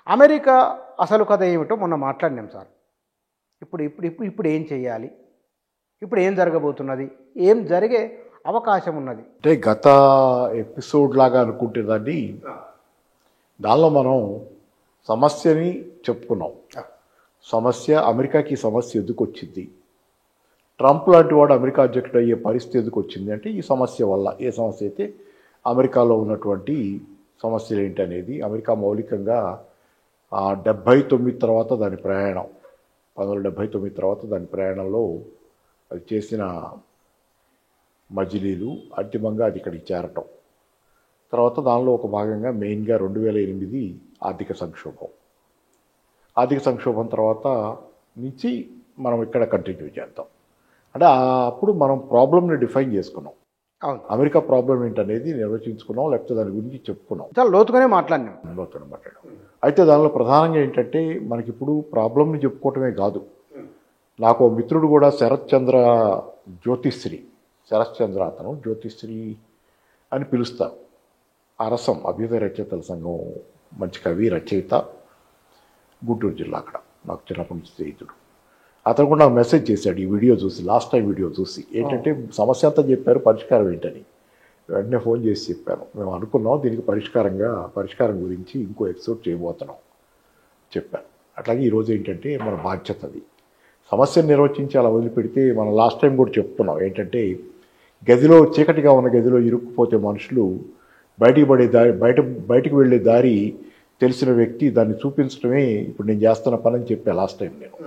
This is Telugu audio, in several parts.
అమెరికా అసలు కథ ఏమిటో మొన్న మాట్లాడినాం సార్. ఇప్పుడు ఇప్పుడు ఇప్పుడు ఇప్పుడు ఏం చేయాలి? ఇప్పుడు ఏం జరగబోతున్నది? ఏం జరిగే అవకాశం ఉన్నది? అంటే గత ఎపిసోడ్ లాగా అనుకుంటే దానిలో మనం సమస్యని చెప్పుకున్నాం. అమెరికాకి సమస్య ఎందుకు వచ్చింది, ట్రంప్ లాంటి వాడు అమెరికా అధ్యక్షుడు అయ్యే పరిస్థితి ఎందుకు వచ్చింది అంటే ఈ సమస్య వల్ల. ఏ సమస్య అయితే అమెరికాలో ఉన్నటువంటి సమస్యలు ఏంటి అనేది, అమెరికా మౌలికంగా 79 తర్వాత దాని ప్రయాణం 1979 తర్వాత దాని ప్రయాణంలో అది చేసిన మజిలీలు అంతిమంగా అది ఇక్కడికి చేరటం, తర్వాత దానిలో ఒక భాగంగా మెయిన్గా 2008 ఆర్థిక సంక్షోభం తర్వాత నుంచి మనం ఇక్కడ కంటిన్యూ చేద్దాం. అంటే అప్పుడు మనం ప్రాబ్లమ్ని డిఫైన్ చేసుకున్నాం. అవును, అమెరికా ప్రాబ్లం ఏంటనేది నిర్వచించుకున్నాం, లేకపోతే దాని గురించి చెప్పుకున్నాం, చాలా లోతుగానే మాట్లాడినాం. అయితే దానిలో ప్రధానంగా ఏంటంటే మనకిప్పుడు ప్రాబ్లమ్ని చెప్పుకోవటమే కాదు. నాకు ఓ మిత్రుడు కూడా శరత్ చంద్ర అతను జ్యోతిశ్రీ అని పిలుస్తారు. అరసం అభ్యుదయ రచయితల సంఘం మంచి కవి రచయిత, గుంటూరు జిల్లా. అక్కడ నాకు చిన్నప్పటి నుంచి స్నేహితుడు. అతను కూడా నాకు మెసేజ్ చేశాడు ఈ వీడియో చూసి, లాస్ట్ టైం వీడియో చూసి. ఏంటంటే సమస్య అంతా చెప్పారు, పరిష్కారం ఏంటని. వెంటనే ఫోన్ చేసి చెప్పాను, మేము అనుకున్నాం దీనికి పరిష్కారం గురించి ఇంకో ఎపిసోడ్ చేయబోతున్నాం చెప్పాను. అట్లాగే ఈరోజు ఏంటంటే మన బాధ్యత అది. సమస్యను నిర్వచించి అలా వదిలిపెడితే మనం లాస్ట్ టైం కూడా చెప్తున్నాం ఏంటంటే, చీకటిగా ఉన్న గదిలో ఇరుక్కుపోతే మనుషులు బయటికి వెళ్ళే దారి తెలిసిన వ్యక్తి దాన్ని చూపించడమే ఇప్పుడు నేను చేస్తున్న పని అని చెప్పా లాస్ట్ టైం. నేను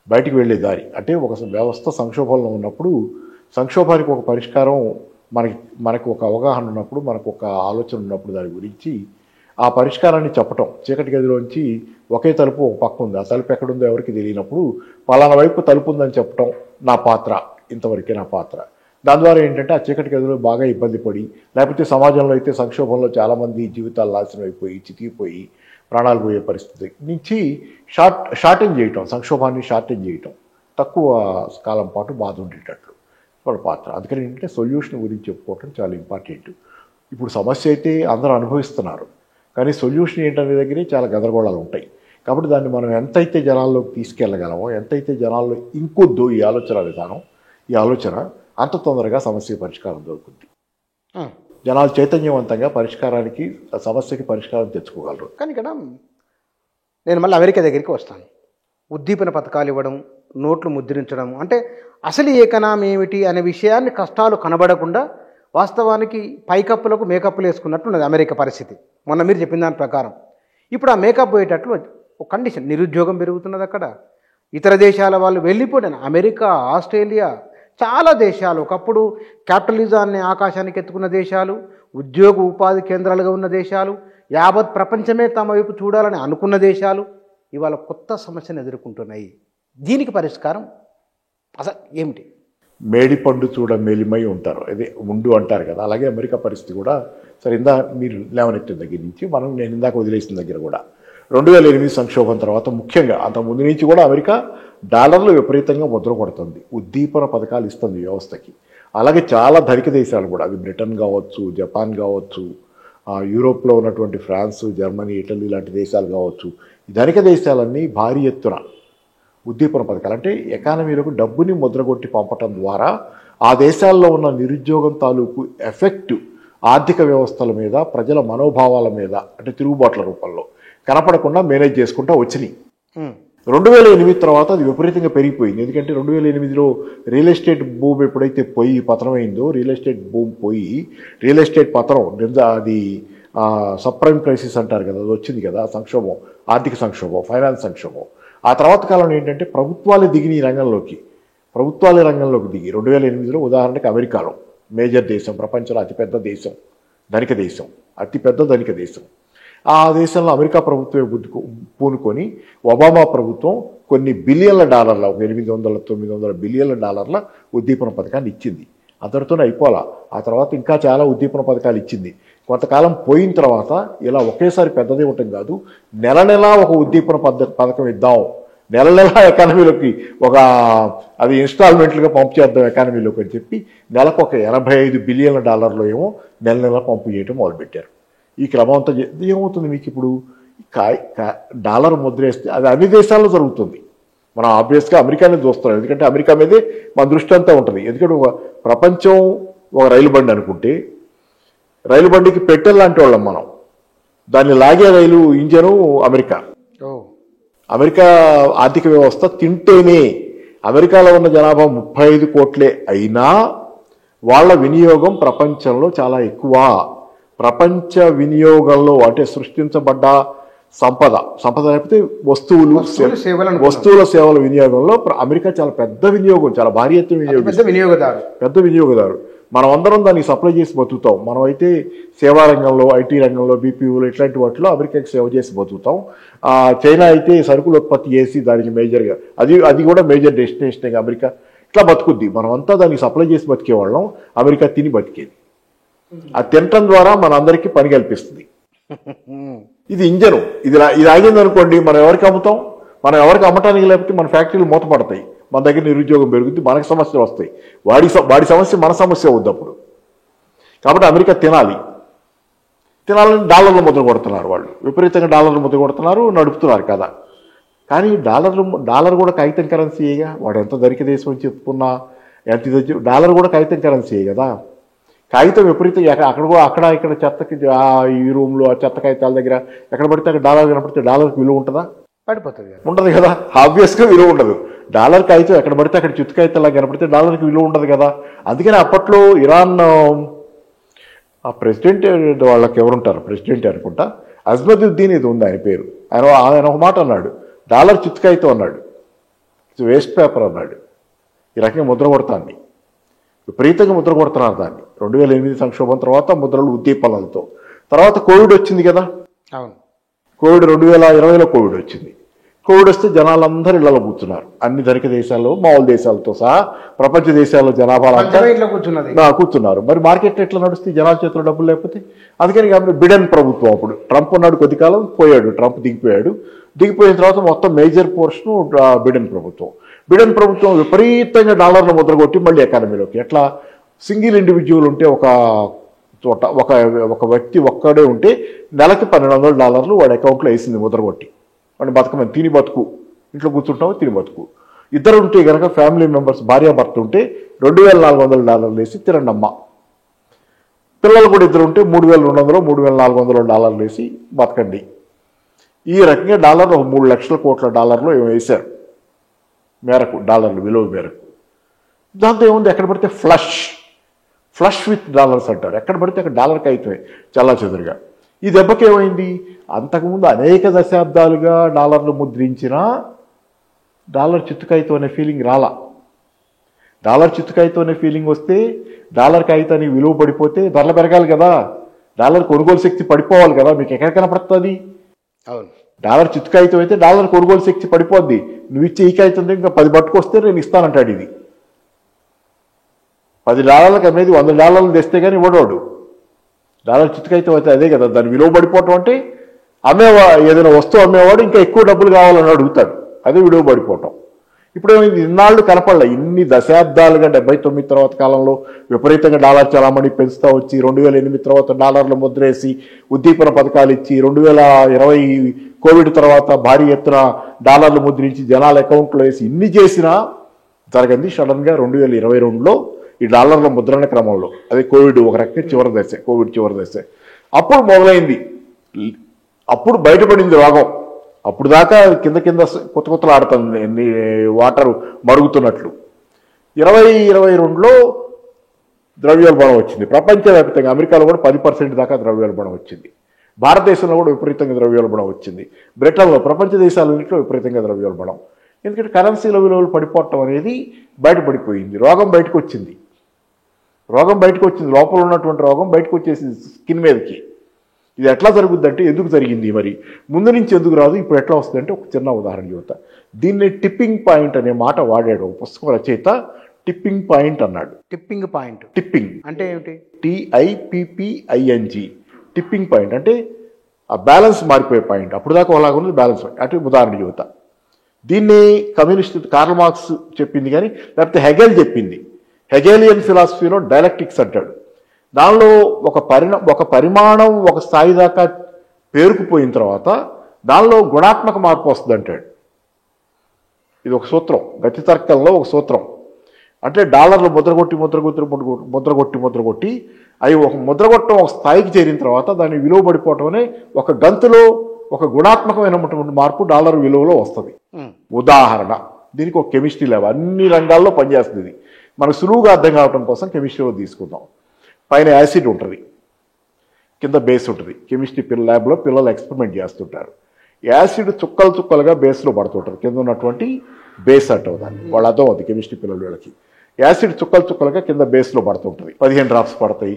బయటికి వెళ్ళే దారి అంటే ఒక వ్యవస్థ సంక్షోభంలో ఉన్నప్పుడు, సంక్షోభానికి ఒక పరిష్కారం మనకు ఒక అవగాహన ఉన్నప్పుడు, మనకు ఒక ఆలోచన ఉన్నప్పుడు దాని గురించి ఆ పరిష్కారాన్ని చెప్పటం. చీకటి గదిలోంచి ఒకే తలుపు ఒక పక్క ఉంది, ఆ తలుపు ఎక్కడుందో ఎవరికి తెలియనప్పుడు పలానా వైపు తలుపు ఉందని చెప్పటం నా పాత్ర, ఇంతవరకే నా పాత్ర. దాని ద్వారా ఏంటంటే ఆ చీకటి గదిలో బాగా ఇబ్బంది పడి, లేకపోతే సమాజంలో అయితే సంక్షోభంలో చాలామంది జీవితాలు నాశనం అయిపోయి చితికిపోయి ప్రాణాలు పోయే పరిస్థితి నుంచి షార్టేజ్ చేయటం, సంక్షోభాన్ని షార్టేజ్ చేయటం, తక్కువ కాలం పాటు బాధ ఉండేటట్లు వాళ్ళ పాత్ర. అందుకని ఏంటంటే సొల్యూషన్ గురించి చెప్పుకోవటం చాలా ఇంపార్టెంట్. ఇప్పుడు సమస్య అయితే అందరూ అనుభవిస్తున్నారు, కానీ సొల్యూషన్ ఏంటనే దగ్గరే చాలా గందరగోళాలు ఉంటాయి. కాబట్టి దాన్ని మనం ఎంతైతే జనాల్లోకి తీసుకెళ్ళగలమో, ఎంతైతే జనాల్లో ఇంకొద్దు ఈ ఆలోచన విధానం, ఈ ఆలోచన అంత తొందరగా సమస్య పరిష్కారం దొరుకుతుంది. జనాలు చైతన్యవంతంగా సమస్యకి పరిష్కారం తెచ్చుకోగలరు. కానీ ఇక్కడ నేను మళ్ళీ అమెరికా దగ్గరికి వస్తాను. ఉద్దీపన పథకాలు ఇవ్వడం, నోట్లు ముద్రించడం, అంటే అసలు ఎకనామీ ఏమిటి అనే విషయాన్ని కష్టాలు కనబడకుండా వాస్తవానికి పైకప్పులకు మేకప్పులు వేసుకున్నట్టున్నది అమెరికా పరిస్థితి. మొన్న మీరు చెప్పిన దాని ప్రకారం ఇప్పుడు ఆ మేకప్ పోయేటట్లు ఒక కండిషన్, నిరుద్యోగం పెరుగుతున్నది అక్కడ. ఇతర దేశాల వాళ్ళు వెళ్ళిపోయిన అమెరికా, ఆస్ట్రేలియా, చాలా దేశాలు ఒకప్పుడు క్యాపిటలిజాన్ని ఆకాశానికి ఎత్తుకున్న దేశాలు, ఉద్యోగ ఉపాధి కేంద్రాలుగా ఉన్న దేశాలు, యావత్ ప్రపంచమే తమ వైపు చూడాలని అనుకున్న దేశాలు ఇవాళ కొత్త సమస్యను ఎదుర్కొంటున్నాయి. దీనికి పరిష్కారం అసలు ఏమిటి? మేడిపండు చూడ మేలిమై ఉంటారు, అదే ఉండు అంటారు కదా. అలాగే అమెరికా పరిస్థితి కూడా సరే మీరు లేవనెత్తిన దగ్గర నుంచి నేను ఇందాక వదిలేసిన దగ్గర కూడా 2008 సంక్షోభం తర్వాత ముఖ్యంగా అంత ముందు నుంచి కూడా అమెరికా డాలర్లు విపరీతంగా ముద్ర కొడుతుంది, ఉద్దీపన పథకాలు ఇస్తుంది వ్యవస్థకి. అలాగే చాలా ధనిక దేశాలు కూడా, అవి బ్రిటన్ కావచ్చు, జపాన్ కావచ్చు, యూరోప్లో ఉన్నటువంటి ఫ్రాన్స్, జర్మనీ, ఇటలీ లాంటి దేశాలు కావచ్చు, ఈ ధనిక దేశాలన్నీ భారీ ఎత్తున ఉద్దీపన పథకాలు అంటే ఎకానమీలకు డబ్బుని ముద్రగొట్టి పంపటం ద్వారా ఆ దేశాల్లో ఉన్న నిరుద్యోగం తాలూకు ఎఫెక్ట్ ఆర్థిక వ్యవస్థల మీద, ప్రజల మనోభావాల మీద అంటే తిరుగుబాట్ల రూపంలో కనపడకుండా మేనేజ్ చేసుకుంటూ వచ్చినాయి. 2008 తర్వాత అది విపరీతంగా పెరిగిపోయింది. ఎందుకంటే 2008లో రియల్ ఎస్టేట్ భూమి ఎప్పుడైతే పతనమైందో, రియల్ ఎస్టేట్ భూమి పోయి రియల్ ఎస్టేట్ పతనం, అది సబ్ప్రైమ్ క్రైసిస్ అంటారు కదా, అది వచ్చింది కదా, సంక్షోభం, ఆర్థిక సంక్షోభం, ఫైనాన్స్ సంక్షోభం. ఆ తర్వాత కాలంలో ఏంటంటే ప్రభుత్వాలే దిగిన ఈ రంగంలోకి, దిగి 2008లో ఉదాహరణకి అమెరికాలో మేజర్ దేశం, ప్రపంచంలో అతిపెద్ద దేశం, అతిపెద్ద ధనిక దేశం. ఆ దేశంలో అమెరికా ప్రభుత్వమే పూనుకొని ఒబామా ప్రభుత్వం కొన్ని బిలియన్ల డాలర్ల, 800-900 బిలియన్ల డాలర్ల ఉద్దీపన పథకాన్ని ఇచ్చింది. అందరితోనే అయిపోలా, ఆ తర్వాత ఇంకా చాలా ఉద్దీపన పథకాలు ఇచ్చింది. కొంతకాలం పోయిన తర్వాత ఇలా ఒకేసారి పెద్దదే ఉండటం కాదు, నెల ఒక ఉద్దీపన పథకం ఇద్దాం, నెల ఎకానమీలోకి అది ఇన్స్టాల్మెంట్లుగా పంపు చేద్దాం ఎకానమీలోకి అని చెప్పి నెలకు ఒక 85 బిలియన్ల డాలర్లు ఏమో నెల పంపు చేయటం మొదలుపెట్టారు. ఈ క్రమం అంతా ఏమవుతుంది మీకు ఇప్పుడు డాలర్ ముద్రేస్తే అది అన్ని దేశాల్లో జరుగుతుంది. మనం ఆబ్వియస్గా అమెరికానే చూస్తున్నాం, ఎందుకంటే అమెరికా మీదే మన దృష్టి అంతా ఉంటుంది. ఎందుకంటే ప్రపంచం ఒక రైలు బండి అనుకుంటే రైలు బండికి పెట్టెల్ లాంటి వాళ్ళం మనం. దాన్ని లాగే రైలు ఇంజను అమెరికా. అమెరికా ఆర్థిక వ్యవస్థ తింటేనే, అమెరికాలో ఉన్న జనాభా 35 కోట్లే అయినా వాళ్ళ వినియోగం ప్రపంచంలో చాలా ఎక్కువ. ప్రపంచ వినియోగంలో అంటే సృష్టించబడ్డ సంపద లేకపోతే వస్తువుల సేవల వినియోగంలో అమెరికా చాలా పెద్ద వినియోగం, చాలా భారీ ఎత్తున పెద్ద వినియోగదారు. మనం అందరం దానికి సప్లై చేసి బతుకుతాం. మనం అయితే సేవా రంగంలో, ఐటీ రంగంలో, బీపీఓలో ఇట్లాంటి వాటిలో అమెరికాకి సేవ చేసి బతుకుతాం. చైనా అయితే సరుకులు ఉత్పత్తి చేసి దానికి మేజర్గా అది కూడా మేజర్ డెస్టినేషన్ అమెరికా. ఇట్లా బతుకుద్ది. మనం అంతా దానికి సప్లై చేసి బతికేవాళ్ళం, అమెరికా తిని బతికేది. ఆ తినటం ద్వారా మన అందరికీ పని కల్పిస్తుంది. ఇది ఇంజను. ఇది ఆగింది అనుకోండి, మనం ఎవరికి అమ్ముతాం? మనం ఎవరికి అమ్మటానికి లేకపోతే మన ఫ్యాక్టరీలు మూతపడతాయి, మన దగ్గర నిరుద్యోగం పెరుగుద్ది, మనకి సమస్యలు వస్తాయి. వాడి సమస్య మన సమస్య అవుద్ది అప్పుడు. కాబట్టి అమెరికా తినాలని డాలర్లు ముద్ర కొడుతున్నారు వాళ్ళు, విపరీతంగా డాలర్లు ముద్ర కొడుతున్నారు, నడుపుతున్నారు కదా. కానీ డాలర్ కూడా కాగితం కరెన్సీగా. వాడు ఎంత ధనిక దేశం అని చెప్పుకున్నా, ఎంత ఇది డాలర్ కూడా కాగితం కరెన్సీయే కదా. కాగితం విపరీతంగా అక్కడ ఇక్కడ చెత్తకి ఈ రూమ్లో ఆ చెత్త కాగితాల దగ్గర ఎక్కడ పడితే అక్కడ డాలర్ కనపడితే డాలర్కి విలువ ఉంటుందా? పడిపోతుంది. ఉండదు కదా. ఆబ్వియస్గా విలువ ఉండదు. డాలర్ కాగితం ఎక్కడ పడితే అక్కడ చిత్తు కాగితాలా కనపడితే డాలర్కి విలువ ఉండదు కదా. అందుకని అప్పట్లో ఇరాన్ ఆ ప్రెసిడెంట్, వాళ్ళకి ఎవరుంటారు ప్రెసిడెంట్ అనుకుంటా, అజ్మదుద్దీన్ ఇది ఉంది ఆయన పేరు. ఆయన ఒక మాట అన్నాడు, డాలర్ చిత్తు కాగితం అన్నాడు, ఇట్స్ వేస్ట్ పేపర్ అన్నాడు. ఈ రకంగా ముద్ర కొడతాన్ని విపరీతంగా ముద్ర కొడుతున్నారు దాన్ని. 2008 సంక్షోభం తర్వాత ముద్రలు ఉద్దీపనలతో. తర్వాత కోవిడ్ వచ్చింది కదా. అవును, కోవిడ్ 2020లో కోవిడ్ వచ్చింది. కోవిడ్ వస్తే జనాలందరూ ఇళ్లలో కూర్చున్నారు. అన్ని ధనిక దేశాల్లో, మామూలు దేశాలతో సహా ప్రపంచ దేశాల్లో జనాభా కూర్చున్నారు. మరి మార్కెట్ ఎట్లా నడుస్తుంది జనాల చేతిలో డబ్బులు లేకపోతే? అందుకని కాబట్టి బిడెన్ ప్రభుత్వం, అప్పుడు ట్రంప్ ఉన్నాడు, కొద్ది కాలం పోయాడు, ట్రంప్ దిగిపోయిన తర్వాత మొత్తం మేజర్ పోర్షన్ బిడెన్ ప్రభుత్వం విపరీతంగా డాలర్లు ముద్ర కొట్టి మళ్ళీ ఎకానమీలోకి. ఎట్లా? సింగిల్ ఇండివిజువల్ ఉంటే ఒక చోట ఒక వ్యక్తి ఒక్కడే ఉంటే నెలకి $1,200 వాడి అకౌంట్లో వేసింది ముద్ర కొట్టి. వాడిని బతకమని, తిని బతుకు, ఇంట్లో కూర్చుంటావు తిని బతుకు. ఇద్దరు ఉంటే కనుక ఫ్యామిలీ మెంబర్స్ భార్యాభర్త ఉంటే $2,400 వేసి తినండి అమ్మ. పిల్లలు కూడా ఇద్దరు ఉంటే $3,200 $3,400 వేసి బతకండి. ఈ రకంగా డాలర్ ఒక 3 లక్షల కోట్ల డాలర్లు ఏమో వేశారు మేరకు, డాలర్లు విలువ మేరకు. దాంతో ఏముంది, ఎక్కడ పడితే ఫ్లష్ విత్ డాలర్స్ అంటారు. ఎక్కడ పడితే అక్కడ డాలర్కి అయిపోయి చాలా చెదురుగా. ఈ దెబ్బకి ఏమైంది, అంతకుముందు అనేక దశాబ్దాలుగా డాలర్లు ముద్రించిన డాలర్ చిత్తుకాయితో అనే ఫీలింగ్ రాలా. డాలర్ చిత్తుకాయితో అనే ఫీలింగ్ వస్తే, డాలర్ కాగితానికి విలువ పడిపోతే ధరలు పెరగాలి కదా, డాలర్ కొనుగోలు శక్తి పడిపోవాలి కదా. మీకు ఎక్కడ కనపడుతుంది? అవును, డాలర్ చిత్తుకాయితం అయితే డాలర్ కొనుగోలు శక్తి పడిపోద్ది. నువ్వు ఇచ్చే ఈ కాగితం ఇంకా 10 పట్టుకొస్తే నేను ఇస్తానంటాడు. ఇది $10 అనేది $100 తెస్తే కానీ ఇవ్వడవాడు. డాలర్ చిత్తుకాయితం అయితే అదే కదా, దాని విలువ పడిపోవటం అంటే ఏదైనా వస్తువు అమ్మేవాడు ఇంకా ఎక్కువ డబ్బులు కావాలని అడుగుతాడు, అదే విలువ పడిపోవటం. ఇప్పుడు ఇన్నాళ్ళు కనపడలే, ఇన్ని దశాబ్దాలుగా 79 తర్వాత కాలంలో విపరీతంగా డాలర్ చలామణి పెంచుతూ వచ్చి 2008 తర్వాత డాలర్లు ముద్రేసి ఉద్దీపన పథకాలు ఇచ్చి 2020 కోవిడ్ తర్వాత భారీ ఎత్తున డాలర్లు ముద్రించి జనాల అకౌంట్లో వేసి ఇన్ని చేసినా జరగంది. సడన్గా 2022లో ఈ డాలర్ల ముద్రణ క్రమంలో, అదే కోవిడ్ ఒక రకంగా కోవిడ్ చివరి దశ అప్పుడు మొదలైంది. అప్పుడు బయటపడింది రోగం. అప్పుడు దాకా కింద కొత్తలు ఆడుతుంది వాటర్ మరుగుతున్నట్లు. 2022లో ద్రవ్యోల్బణం వచ్చింది ప్రపంచవ్యాప్తంగా. అమెరికాలో కూడా 10% దాకా ద్రవ్యోల్బణం వచ్చింది. భారతదేశంలో కూడా విపరీతంగా ద్రవ్యోల్బణం వచ్చింది. బ్రిటన్లో, ప్రపంచ దేశాలన్నింటిలో విపరీతంగా ద్రవ్యోల్బణం. ఎందుకంటే కరెన్సీల విలువలు పడిపోవటం అనేది బయటపడిపోయింది. రోగం బయటకు వచ్చింది. లోపల ఉన్నటువంటి రోగం బయటకు వచ్చేసింది స్కిన్ మీదకి. ఇది ఎట్లా జరుగుద్దంటే, ఎందుకు జరిగింది మరి, ముందు నుంచి ఎందుకు రాదు, ఇప్పుడు ఎట్లా వస్తుందంటే ఒక చిన్న ఉదాహరణ చెబుతా. దీన్ని టిప్పింగ్ పాయింట్ అనే మాట వాడాడు ఒక పుస్తకం రచయిత. టిప్పింగ్ పాయింట్ అన్నాడు. టిప్పింగ్ అంటే ఏమిటి? TIPPING. టిప్పింగ్ పాయింట్ అంటే ఆ బ్యాలెన్స్ మారిపోయే పాయింట్. అప్పుడు దాకా అలాగ ఉంది బ్యాలెన్స్ పాయింట్. అంటే ఉదాహరణ చెబుతా. దీన్ని కమ్యూనిస్ట్ కార్ల్ మార్క్స్ చెప్పింది కానీ, లేకపోతే హెగెల్ చెప్పింది. హెగెలియన్ ఫిలాసఫీలో డైలెక్టిక్స్ అంటాడు. దానిలో ఒక పరిమాణం ఒక స్థాయి దాకా పేరుకుపోయిన తర్వాత దానిలో గుణాత్మక మార్పు వస్తుంది అంటాడు. ఇది ఒక సూత్రం, గతి తర్కంలో ఒక సూత్రం. అంటే డాలర్లు ముద్రగొట్టి అవి ఒక ముద్రగొట్టడం ఒక స్థాయికి చేరిన తర్వాత దాని విలువ పడిపోవటం ఒక గంతులో ఒక గుణాత్మకమైనటువంటి మార్పు డాలర్ విలువలో వస్తుంది. ఉదాహరణ, దీనికి ఒక కెమిస్ట్రీ ల్యాబ్ అన్ని రంగాల్లో పనిచేస్తుంది. ఇది మనకు సులువుగా అర్థం కావడం కోసం కెమిస్ట్రీలో తీసుకుందాం. పైన యాసిడ్ ఉంటుంది, కింద బేస్ ఉంటుంది. కెమిస్ట్రీ ల్యాబ్లో పిల్లలు ఎక్స్పెరిమెంట్ చేస్తుంటారు. యాసిడ్ చుక్కలుగా బేస్లో పడుతుంటారు. కింద ఉన్నటువంటి బేస్ అంటారు దాన్ని, వాళ్ళ అర్థం అవుతుంది కెమిస్ట్రీ పిల్లలు వీళ్ళకి. యాసిడ్ చుక్కలుగా కింద బేస్లో పడుతుంటుంది. 15 డ్రాప్స్ పడతాయి,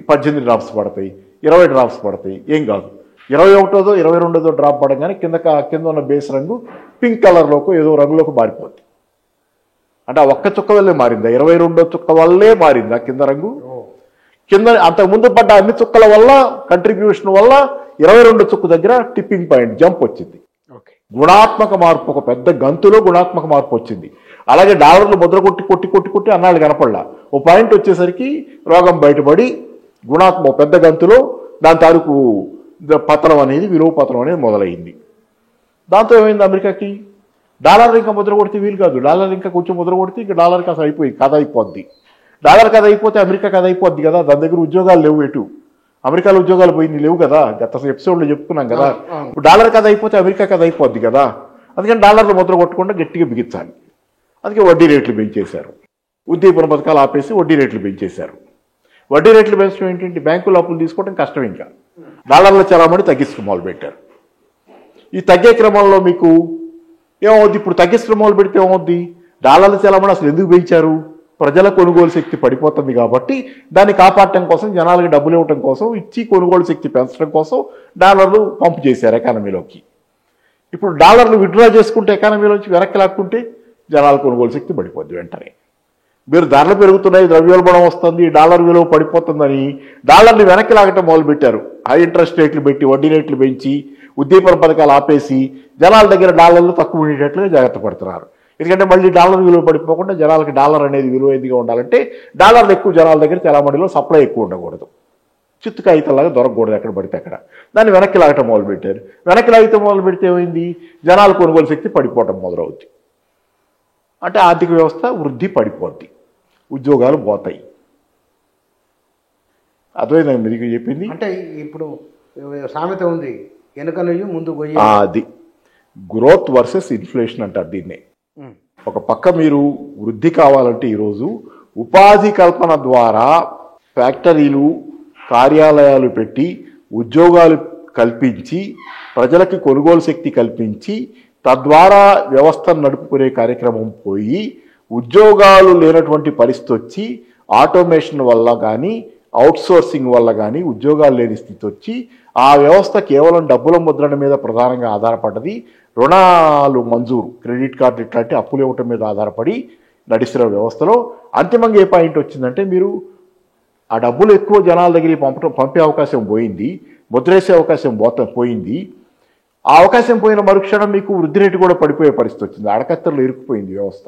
18 డ్రాప్స్ పడతాయి, 20 డ్రాప్స్ పడతాయి. ఏం కాదు, 21దో 22దో డ్రాప్ పడగానే కింద ఉన్న బేస్ రంగు పింక్ కలర్లోకి ఏదో రంగులోకి మారిపోద్ది. అంటే ఆ ఒక్క చుక్క వల్లే మారిందా, 22వ చుక్క వల్లే మారిందా కింద రంగు? కింద అంతకుముందు పడ్డ అన్ని చుక్కల వల్ల కంట్రిబ్యూషన్ వల్ల 22 చుక్క దగ్గర టిప్పింగ్ పాయింట్ జంప్ వచ్చింది. గుణాత్మక మార్పు, ఒక పెద్ద గంతులో గుణాత్మక మార్పు వచ్చింది. అలాగే డాలర్లు ముద్ర కొట్టి అన్నాళ్ళు కనపడలా. ఓ పాయింట్ వచ్చేసరికి రోగం బయటపడి ఒక పెద్ద గంతులో దాని తాలూకు పతనం అనేది, విలువ పతనం అనేది మొదలైంది. దాంతో ఏమైంది, అమెరికాకి డాలర్ ఇంకా ముద్ర కొడితే వీలు కాదు. డాలర్ ఇంకా కొంచెం ముద్ర కొడితే ఇంకా డాలర్ కథ అయిపోద్ది. డాలర్ కథ అయిపోతే అమెరికా కథ అయిపోద్ది కదా. దాని దగ్గర ఉద్యోగాలు లేవు, ఎటు అమెరికాలో ఉద్యోగాలు పోయింది లేవు కదా. గత ఎపిసోడ్లో చెప్పుకున్నాం కదా. ఇప్పుడు డాలర్ కథ అయిపోతే అమెరికా కథ అయిపోద్ది కదా. అందుకని డాలర్లు ముద్ర కొట్టకుండా గట్టిగా బిగించాలి. అందుకే వడ్డీ రేట్లు పెంచేశారు. ఉద్దీపన పథకాలు ఆపేసి వడ్డీ రేట్లు పెంచేశారు. వడ్డీ రేట్లు పెంచడం ఏంటంటే బ్యాంకులో అప్పులు తీసుకోవడం కష్టం. ఇంకా డాలర్ల చలామణి తగ్గించడం మొదలుపెట్టారు. ఈ తగ్గే క్రమంలో మీకు ఏమవుద్ది, ఇప్పుడు తగ్గించడం మొదలు పెడితే ఏమవుద్ది, డాలర్ల చలామణి అసలు ఎందుకు పెంచారు? ప్రజల కొనుగోలు శక్తి పడిపోతుంది కాబట్టి దాన్ని కాపాడటం కోసం, జనాలకి డబ్బులు ఇవ్వటం కోసం, ఇచ్చి కొనుగోలు శక్తి పెంచడం కోసం డాలర్లు పంపు చేశారు ఎకానమీలోకి. ఇప్పుడు డాలర్లు విత్డ్రా చేసుకుంటే ఎకానమీలోంచి వెనక్కి లాక్కుంటే జనాల కొనుగోలు శక్తి పడిపోద్ది. వెంటనే మీరు ధరలు పెరుగుతున్నాయి, ద్రవ్యోల్బణం వస్తుంది, డాలర్ విలువ పడిపోతుందని డాలర్ని వెనక్కి లాగటం మొదలుపెట్టారు. హై ఇంట్రెస్ట్ రేట్లు పెట్టి, వడ్డీ రేట్లు పెంచి, ఉద్దీపన పథకాలు ఆపేసి జనాల దగ్గర డాలర్లు తక్కువ ఉండేటట్లుగా జాగ్రత్త పడుతున్నారు. ఎందుకంటే మళ్ళీ డాలర్ విలువ పడిపోకుండా జనాలకి డాలర్ అనేది విలువైందిగా ఉండాలంటే డాలర్లు ఎక్కువ జనాల దగ్గర చలామణిలో సప్లై ఎక్కువ ఉండకూడదు. చిత్తు కాగితంలాగా దొరకకూడదు ఎక్కడ పడితే అక్కడ. దాన్ని వెనక్కి లాగటం మొదలుపెట్టారు. వెనక్కి లాగితే మొదలు పెడితే ఏమైంది, జనాల కొనుగోలు శక్తి పడిపోవటం మొదలవుద్ది. అంటే ఆర్థిక వ్యవస్థ వృద్ధి పడిపోద్ది, ఉద్యోగాలు పోతాయి. అర్థమైందా మీకు చెప్పింది? అంటే ఇప్పుడు సామెత ఉంది, వెనక నుయ్యి ముందు పోయి. అది గ్రోత్ వర్సెస్ ఇన్ఫ్లేషన్ అంటారు దీన్నే. ఒక పక్క మీరు వృద్ధి కావాలంటే ఈరోజు ఉపాధి కల్పన ద్వారా ఫ్యాక్టరీలు, కార్యాలయాలు పెట్టి ఉద్యోగాలు కల్పించి ప్రజలకి కొనుగోలు శక్తి కల్పించి తద్వారా వ్యవస్థను నడుపుకునే కార్యక్రమం పోయి ఉద్యోగాలు లేనటువంటి పరిస్థితి వచ్చి ఆటోమేషన్ వల్ల కానీ అవుట్సోర్సింగ్ వల్ల కానీ ఉద్యోగాలు లేని స్థితి వచ్చి ఆ వ్యవస్థ కేవలం డబ్బుల ముద్రణ మీద ప్రధానంగా ఆధారపడ్డది. రుణాలు మంజూరు, క్రెడిట్ కార్డు ఇట్లాంటి అప్పులు ఇవ్వటం మీద ఆధారపడి నడిచిన వ్యవస్థలో అంతిమంగా ఏ పాయింట్ వచ్చిందంటే మీరు ఆ డబ్బులు ఎక్కువ జనాల దగ్గరికి పంపే అవకాశం పోయింది, ముద్రేసే అవకాశం పోయింది. ఆ అవకాశం పోయిన మరుక్షణం మీకు వృద్ధి రేటు కూడా పడిపోయే పరిస్థితి వచ్చింది. అడకత్తెరలో ఇరుక్కుపోయింది వ్యవస్థ.